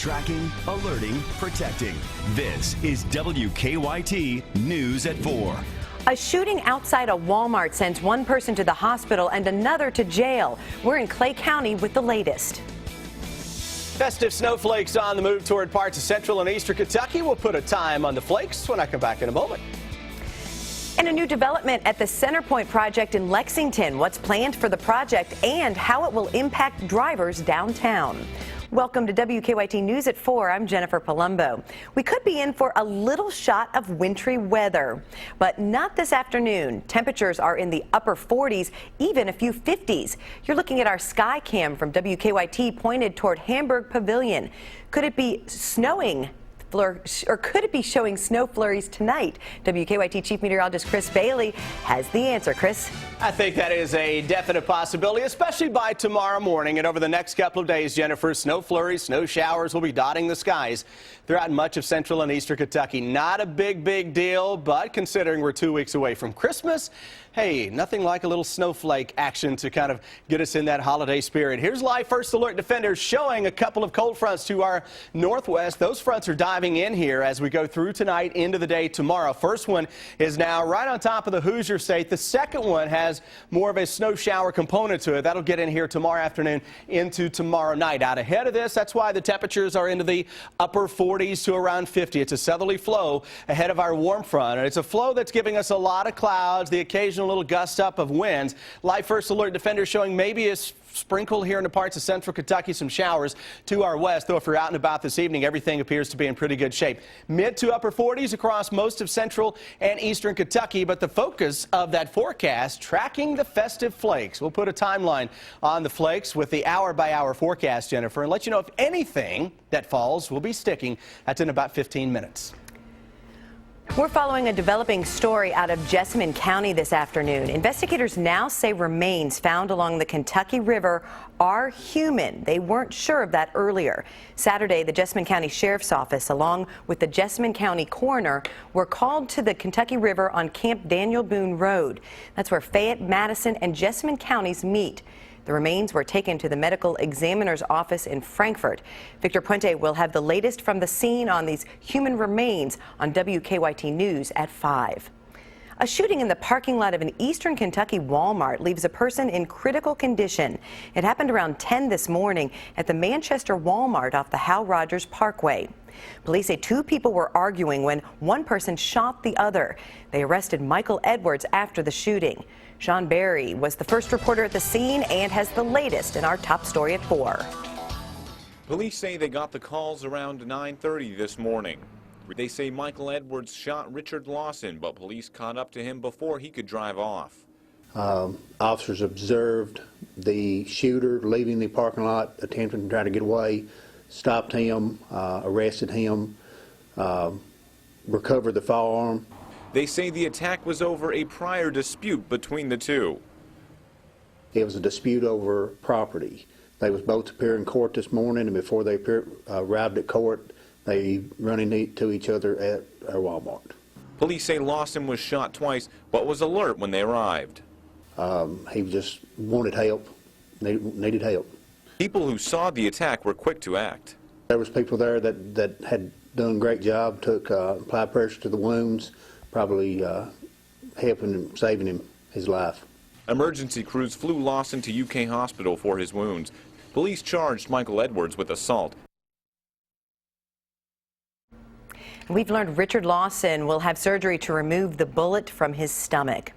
Tracking, alerting, protecting. This is WKYT News at 4. A shooting outside a Walmart sends one person to the hospital and another to jail. We're in Clay County with the latest. Festive snowflakes on the move toward parts of central and eastern Kentucky. We'll put a time on the flakes when I come back in a moment. And a new development at the Centerpoint project in Lexington. What's planned for the project and how it will impact drivers downtown. Welcome to WKYT News at 4. I'm Jennifer Palumbo. We could be in for a little shot of wintry weather, but not this afternoon. Temperatures are in the upper 40s, even a few 50s. You're looking at our sky cam from WKYT pointed toward Hamburg Pavilion. Could it be snowing? Or could it be showing snow flurries tonight? WKYT Chief Meteorologist Chris Bailey has the answer. Chris? I think that is a definite possibility, especially by tomorrow morning and over the next couple of days, Jennifer. Snow flurries, snow showers will be dotting the skies throughout much of central and eastern Kentucky. Not a big deal, but considering we're 2 weeks away from Christmas, hey, nothing like a little snowflake action to kind of get us in that holiday spirit. Here's live First Alert Defenders showing a couple of cold fronts to our northwest. Those fronts are diving in here as we go through tonight into the day tomorrow. First one is now right on top of the Hoosier State. The second one has more of a snow shower component to it. That'll get in here tomorrow afternoon into tomorrow night. Out ahead of this, that's why the temperatures are into the upper 40s to around 50. It's a southerly flow ahead of our warm front, and it's a flow that's giving us a lot of clouds, the occasional little gust up of winds. Live First Alert Defender showing maybe a sprinkle here in the parts of central Kentucky, some showers to our west, though if you're out and about this evening, everything appears to be in pretty good shape. Mid to upper 40s across most of central and eastern Kentucky, but the focus of that forecast, tracking the festive flakes. We'll put a timeline on the flakes with the hour-by-hour forecast, Jennifer, and let you know if anything that falls will be sticking. That's in about 15 minutes. We're following a developing story out of Jessamine County this afternoon. Investigators now say remains found along the Kentucky River are human. They weren't sure of that earlier. Saturday, the Jessamine County Sheriff's Office, along with the Jessamine County Coroner, were called to the Kentucky River on Camp Daniel Boone Road. That's where Fayette, Madison, and Jessamine counties meet. The remains were taken to the medical examiner's office in Frankfort. Victor Puente will have the latest from the scene on these human remains on WKYT News at 5. A shooting in the parking lot of an eastern Kentucky Walmart leaves a person in critical condition. It happened around 10 this morning at the Manchester Walmart off the Hal Rogers Parkway. Police say two people were arguing when one person shot the other. They arrested Michael Edwards after the shooting. Sean Berry was the first reporter at the scene and has the latest in our top story at 4. Police say they got the calls around 9:30 this morning. They say Michael Edwards shot Richard Lawson, but police caught up to him before he could drive off. Officers observed the shooter leaving the parking lot, attempting to try to get away, stopped him, arrested him, recovered the firearm. They say the attack was over a prior dispute between the two. It was a dispute over property. They was both appearing in court this morning, and before they arrived at court, they run into each other at our Walmart. Police say Lawson was shot twice, but was alert when they arrived. He just wanted help, needed help. People who saw the attack were quick to act. There was people there that had done a great job, took applied pressure to the wounds, probably helping him, saving him his life. Emergency crews flew Lawson to UK Hospital for his wounds. Police charged Michael Edwards with assault. We've learned Richard Lawson will have surgery to remove the bullet from his stomach.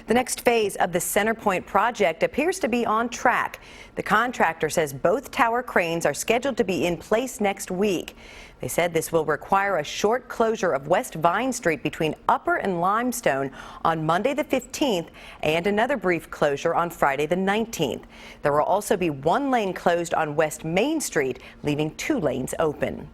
The next phase of the Centerpoint project appears to be on track. The contractor says both tower cranes are scheduled to be in place next week. They said this will require a short closure of West Vine Street between Upper and Limestone on Monday the 15th and another brief closure on Friday the 19th. There will also be one lane closed on West Main Street, leaving 2 lanes open.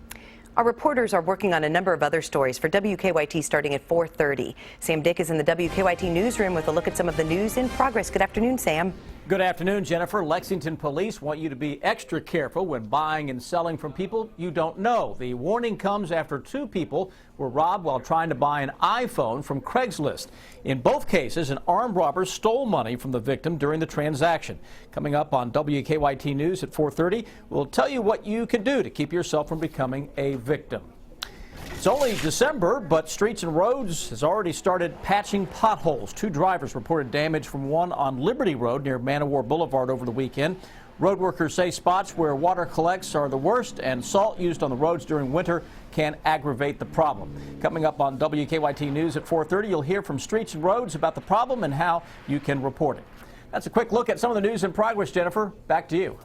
Our reporters are working on a number of other stories for WKYT starting at 4:30. Sam Dick is in the WKYT newsroom with a look at some of the news in progress. Good afternoon, Sam. Good afternoon, Jennifer. Lexington police want you to be extra careful when buying and selling from people you don't know. The warning comes after 2 people were robbed while trying to buy an iPhone from Craigslist. In both cases, an armed robber stole money from the victim during the transaction. Coming up on WKYT News at 4:30, we'll tell you what you can do to keep yourself from becoming a victim. It's only December, but Streets and Roads has already started patching potholes. 2 drivers reported damage from one on Liberty Road near Man-O-War Boulevard over the weekend. Road workers say spots where water collects are the worst, and salt used on the roads during winter can aggravate the problem. Coming up on WKYT News at 4:30, you'll hear from Streets and Roads about the problem and how you can report it. That's a quick look at some of the news in progress. Jennifer, back to you.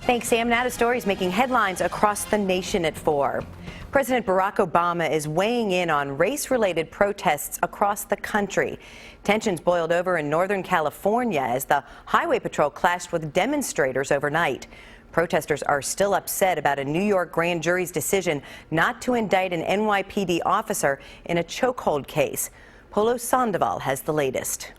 Thanks, Sam. Now to stories making headlines across the nation at 4. President Barack Obama is weighing in on race-related protests across the country. Tensions boiled over in Northern California as the Highway Patrol clashed with demonstrators overnight. Protesters are still upset about a New York grand jury's decision not to indict an NYPD officer in a chokehold case. Polo Sandoval has the latest.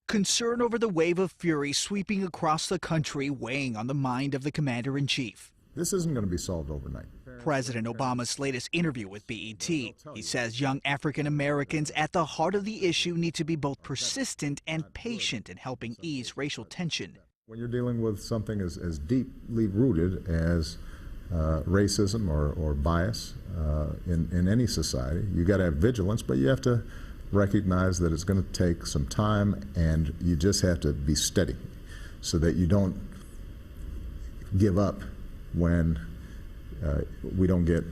Concern over the wave of fury sweeping across the country weighing on the mind of the commander-in-chief. This isn't going to be solved overnight. President Obama's latest interview with BET. He says young African Americans at the heart of the issue need to be both persistent and patient in helping ease racial tension. When you're dealing with something as deeply rooted as racism or bias in any society, you got to have vigilance, but you have to recognize that it's going to take some time, and you just have to be steady so that you don't give up when we don't get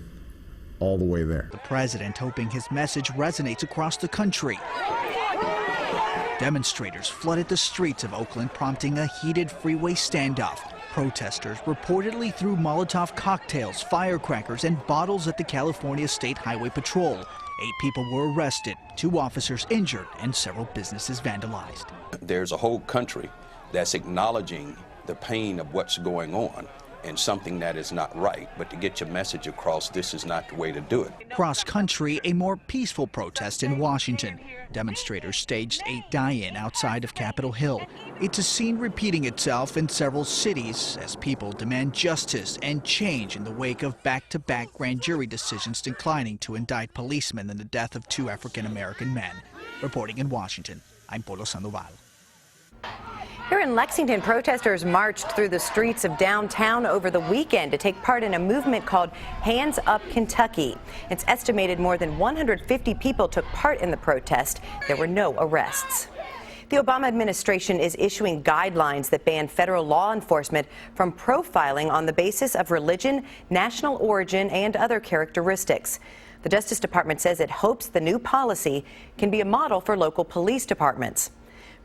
all the way there. The president hoping his message resonates across the country. Demonstrators flooded the streets of Oakland, prompting a heated freeway standoff. Protesters reportedly threw Molotov cocktails, firecrackers, and bottles at the California State Highway Patrol. 8 people were arrested, 2 officers injured, and several businesses vandalized. There's a whole country that's acknowledging the pain of what's going on and something that is not right. But to get your message across, this is not the way to do it. Cross country, a more peaceful protest in Washington. Demonstrators staged a die-in outside of Capitol Hill. It's a scene repeating itself in several cities as people demand justice and change in the wake of back-to-back grand jury decisions declining to indict policemen in the death of 2 African-American men. Reporting in Washington, I'm Polo Sandoval. Here in Lexington, protesters marched through the streets of downtown over the weekend to take part in a movement called Hands Up Kentucky. It's estimated more than 150 people took part in the protest. There were no arrests. The Obama administration is issuing guidelines that ban federal law enforcement from profiling on the basis of religion, national origin, and other characteristics. The Justice Department says it hopes the new policy can be a model for local police departments.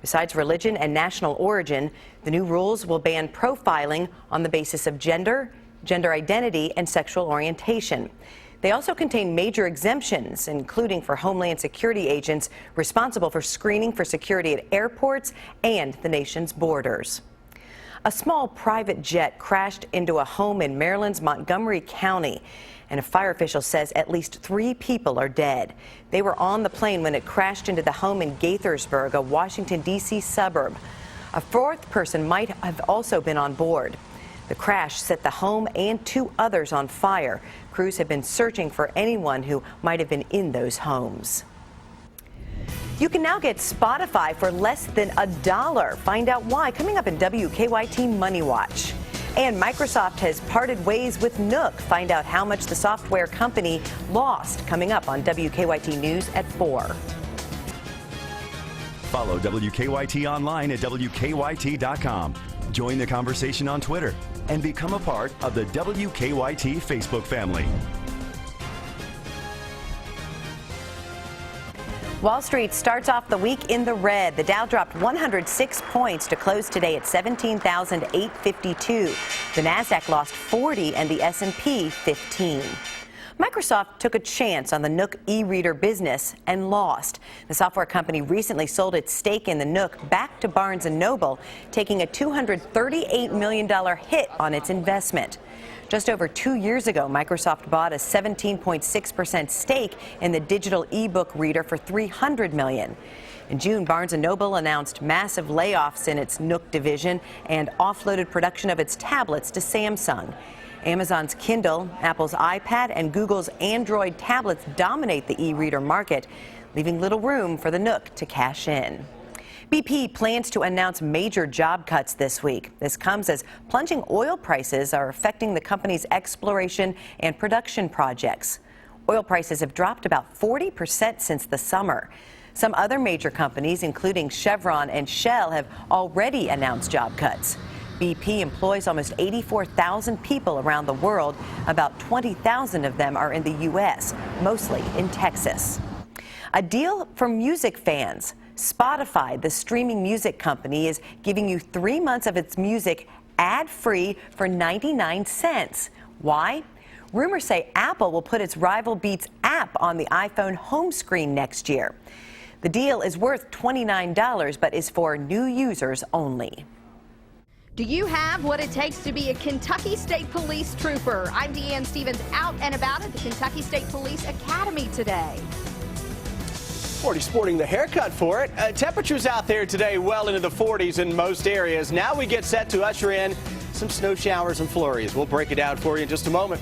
Besides religion and national origin, the new rules will ban profiling on the basis of gender, gender identity, and sexual orientation. They also contain major exemptions, including for Homeland Security agents responsible for screening for security at airports and the nation's borders. A small private jet crashed into a home in Maryland's Montgomery County, and a fire official says at least 3 people are dead. They were on the plane when it crashed into the home in Gaithersburg, a Washington, D.C. suburb. A 4th person might have also been on board. The crash set the home and 2 others on fire. Crews have been searching for anyone who might have been in those homes. You can now get Spotify for less than $1. Find out why coming up in WKYT Money Watch. And Microsoft has parted ways with Nook. Find out how much the software company lost coming up on WKYT News at 4. Follow WKYT online at WKYT.com. Join the conversation on Twitter and become a part of the WKYT Facebook family. Wall Street starts off the week in the red. The Dow dropped 106 points to close today at 17,852. The Nasdaq lost 40 and the S&P 15. Microsoft took a chance on the Nook e-reader business and lost. The software company recently sold its stake in the Nook back to Barnes & Noble, taking a $238 million hit on its investment. Just over 2 years ago, Microsoft bought a 17.6% stake in the digital ebook reader for $300 million. In June, Barnes & Noble announced massive layoffs in its Nook division and offloaded production of its tablets to Samsung. Amazon's Kindle, Apple's iPad, and Google's Android tablets dominate the e-reader market, leaving little room for the Nook to cash in. BP plans to announce major job cuts this week. This comes as plunging oil prices are affecting the company's exploration and production projects. Oil prices have dropped about 40% since the summer. Some other major companies, including Chevron and Shell, have already announced job cuts. BP employs almost 84,000 people around the world. About 20,000 of them are in the U.S., mostly in Texas. A deal for music fans. Spotify, the streaming music company, is giving you 3 months of its music ad-free for 99 cents. Why? Rumors say Apple will put its rival Beats app on the iPhone home screen next year. The deal is worth $29, but is for new users only. Do you have what it takes to be a Kentucky State Police trooper? I'm Deanne Stevens, out and about at the Kentucky State Police Academy today. Already sporting the haircut for it. Temperatures out there today well into the 40s in most areas. Now we get set to usher in some snow showers and flurries. We'll break it down for you in just a moment.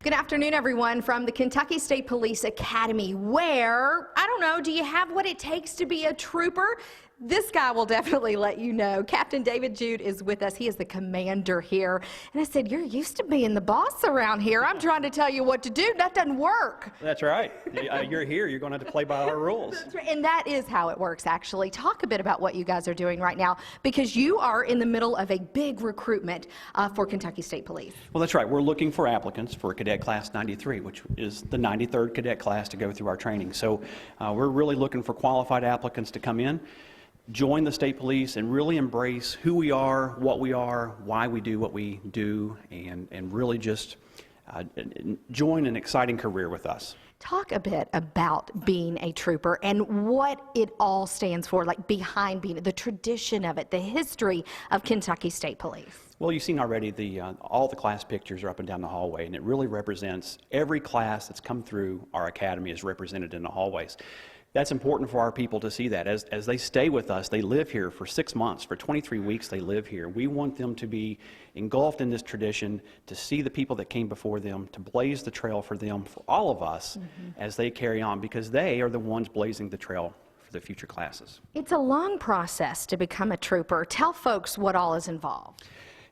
Good afternoon, everyone, from the Kentucky State Police Academy, where, I don't know, do you have what it takes to be a trooper? This guy will definitely let you know. Captain David Jude is with us. He is the commander here. And I said, you're used to being the boss around here. I'm trying to tell you what to do. That doesn't work. That's right. You're here. You're going to have to play by our rules. That's right. And that is how it works, actually. Talk a bit about what you guys are doing right now, because you are in the middle of a big recruitment for Kentucky State Police. Well, that's right. We're looking for applicants for Cadet Class 93, which is the 93rd cadet class to go through our training. So we're really looking for qualified applicants to come in, join the state police, and really embrace who we are, why we do what we do, and really just join an exciting career with us. Talk a bit about being a trooper and what it all stands for, like behind being, the tradition of it, the history of Kentucky State Police. Well, you've seen already all the class pictures are up and down the hallway, and it really represents every class that's come through our academy is represented in the hallways. That's important for our people to see that. As they stay with us, they live here for 6 months, for 23 weeks they live here. We want them to be engulfed in this tradition, to see the people that came before them, to blaze the trail for them, for all of us, as they carry on, because they are the ones blazing the trail for the future classes. It's a long process to become a trooper. Tell folks what all is involved.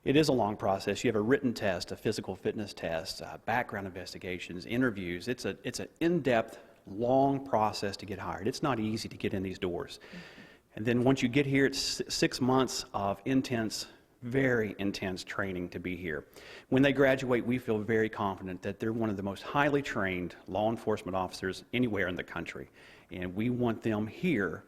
It is a long process. You have a written test, a physical fitness test, background investigations, interviews. It's an in-depth, long process to get hired. It's not easy to get in these doors. And then once you get here, it's 6 months of intense, very intense training to be here. When they graduate, we feel very confident that they're one of the most highly trained law enforcement officers anywhere in the country. And we want them here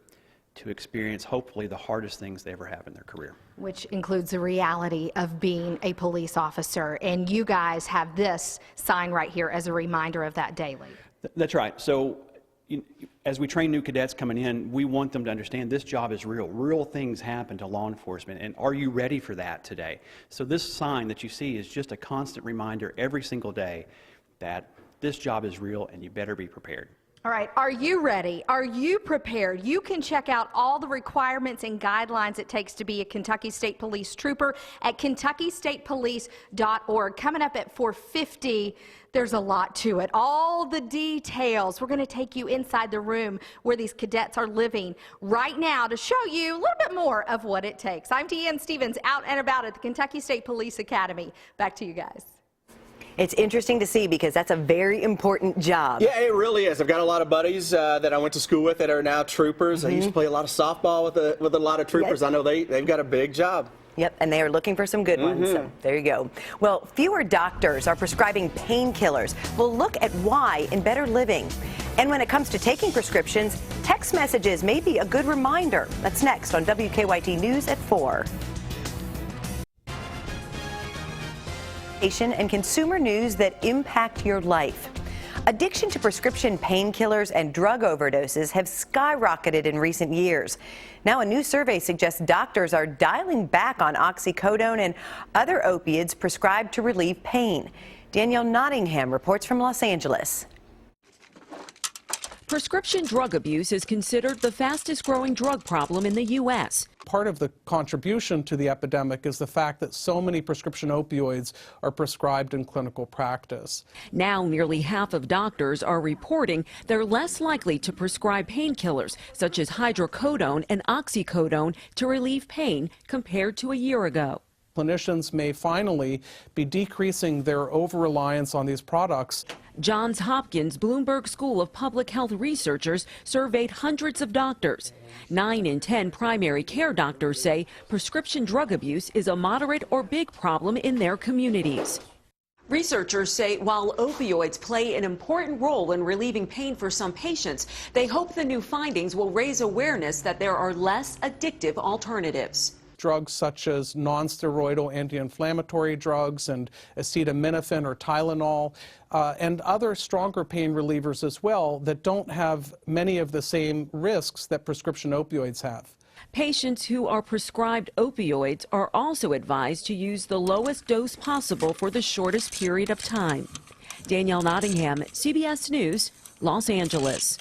to experience, hopefully, the hardest things they ever have in their career. Which includes the reality of being a police officer. And you guys have this sign right here as a reminder of that daily. That's right. So as we train new cadets coming in, we want them to understand this job is real. Real things happen to law enforcement, and are you ready for that today? So this sign that you see is just a constant reminder every single day that this job is real and you better be prepared. All right, are you ready? Are you prepared? You can check out all the requirements and guidelines it takes to be a Kentucky State Police trooper at KentuckyStatePolice.org. Coming up at 4:50, there's a lot to it. All the details. We're going to take you inside the room where these cadets are living right now to show you a little bit more of what it takes. I'm Deanne Stevens, out and about at the Kentucky State Police Academy. Back to you guys. It's interesting to see because that's a very important job. Yeah, it really is. I've got a lot of buddies that I went to school with that are now troopers. I used to play a lot of softball with a lot of troopers. Yes. I know they've got a big job. Yep, and they are looking for some good ones, so there you go. Well, fewer doctors are prescribing painkillers. We'll look at why in Better Living. And when it comes to taking prescriptions, text messages may be a good reminder. That's next on WKYT News at 4. And consumer news that impact your life. Addiction to prescription painkillers and drug overdoses have skyrocketed in recent years. Now, a new survey suggests doctors are dialing back on oxycodone and other opiates prescribed to relieve pain. Danielle Nottingham reports from Los Angeles. Prescription drug abuse is considered the fastest growing drug problem in the U.S. Part of the contribution to the epidemic is the fact that so many prescription opioids are prescribed in clinical practice. Now, nearly half of doctors are reporting they're less likely to prescribe painkillers such as hydrocodone and oxycodone to relieve pain compared to a year ago. Clinicians may finally be decreasing their over-reliance on these products. Johns Hopkins Bloomberg School of Public Health researchers surveyed hundreds of doctors. 9 in 10 primary care doctors say prescription drug abuse is a moderate or big problem in their communities. Researchers say while opioids play an important role in relieving pain for some patients, they hope the new findings will raise awareness that there are less addictive alternatives. Drugs such as non-steroidal anti-inflammatory drugs and acetaminophen or Tylenol and other stronger pain relievers as well that don't have many of the same risks that prescription opioids have. Patients who are prescribed opioids are also advised to use the lowest dose possible for the shortest period of time. Danielle Nottingham, CBS News, Los Angeles.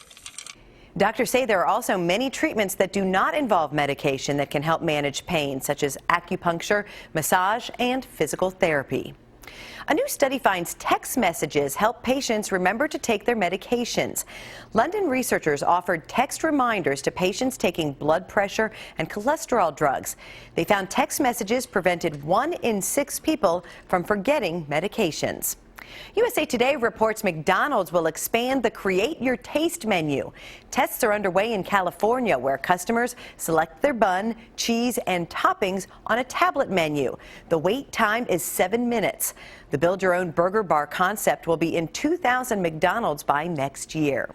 Doctors say there are also many treatments that do not involve medication that can help manage pain, such as acupuncture, massage, and physical therapy. A new study finds text messages help patients remember to take their medications. London researchers offered text reminders to patients taking blood pressure and cholesterol drugs. They found text messages prevented 1 in 6 people from forgetting medications. USA Today reports McDonald's will expand the Create Your Taste menu. Tests are underway in California, where customers select their bun, cheese, and toppings on a tablet menu. The wait time is 7 minutes. The build-your-own burger bar concept will be in 2,000 McDonald's by next year.